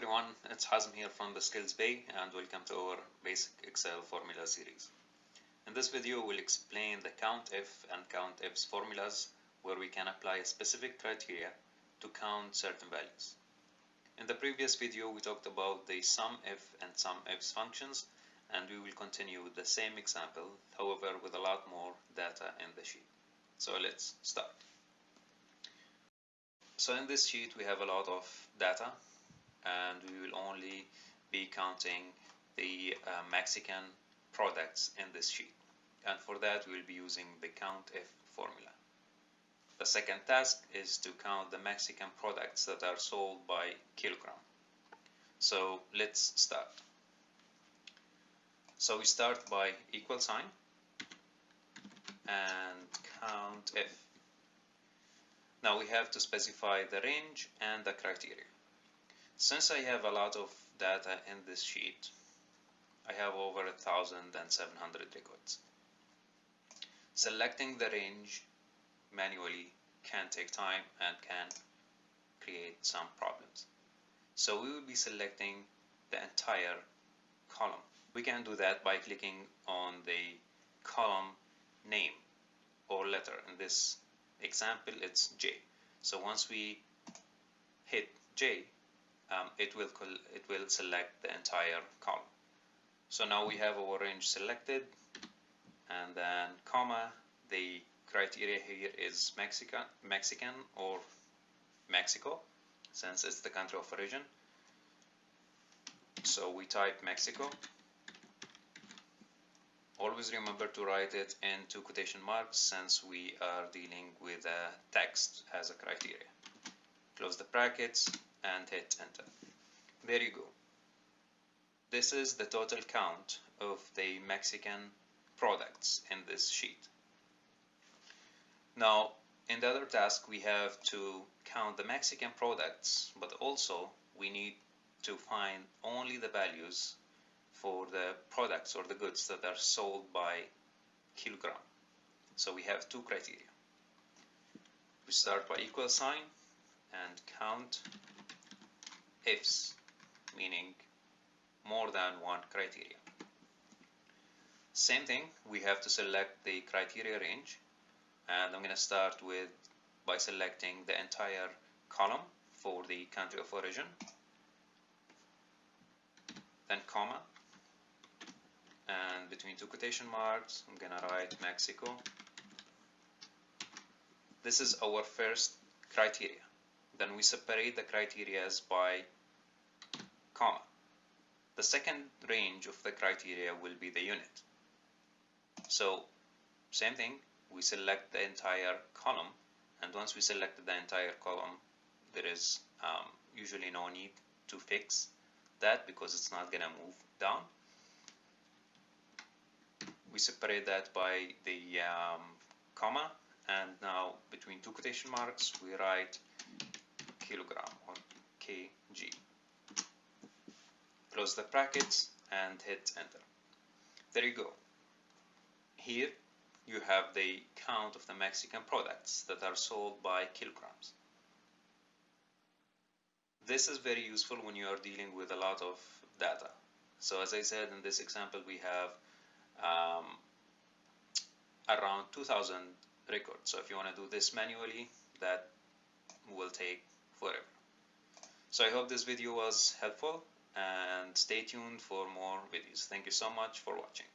everyone, it's Hazm here from the Skills Bay and welcome to our basic Excel formula series. In this video we'll explain the CountIf and CountIfs formulas where we can apply a specific criteria to count certain values. In the previous video we talked about the SUMIF and SUMIFs functions, and we will continue with the same example, however with a lot more data in the sheet. So let's start. So in this sheet we have a lot of data, and we will only be counting the Mexican products in this sheet, and for that we will be using the CountIf formula. The second task is to count the Mexican products that are sold by kilogram. So let's start. So we start by equal sign and CountIf. Now we have to specify the range and the criteria. Since I have a lot of data in this sheet, I have over 1,700 records. Selecting the range manually can take time and can create some problems. So we will be selecting the entire column. We can do that by clicking on the column name or letter. In this example it's J. So once we hit J, it will select the entire column. So now we have our range selected, and then comma, the criteria here is Mexican or Mexico, since it's the country of origin. So we type Mexico. Always remember to write it into quotation marks since we are dealing with a text as a criteria. Close the brackets and hit enter. There you go. This is the total count of the Mexican products in this sheet. Now in the other task we have to count the Mexican products, but also we need to find only the values for the products or the goods that are sold by kilogram. So we have two criteria. We start by equal sign and CountIfs, meaning more than one criteria. Same thing, we have to select the criteria range, and I'm going to start by selecting the entire column for the country of origin, then comma, and between two quotation marks I'm going to write Mexico. This is our first criteria. Then we separate the criteria by comma. The second range of the criteria will be the unit. So same thing, we select the entire column, and once we select the entire column there is usually no need to fix that because it's not gonna move down. We separate that by the comma, and now between two quotation marks we write kilogram or kg. Close the brackets and hit enter. There you go. Here you have the count of the Mexican products that are sold by kilograms. This is very useful when you are dealing with a lot of data. So as I said, in this example we have around 2,000 records. So if you want to do this manually, that will take forever. So I hope this video was helpful, and stay tuned for more videos. Thank you so much for watching.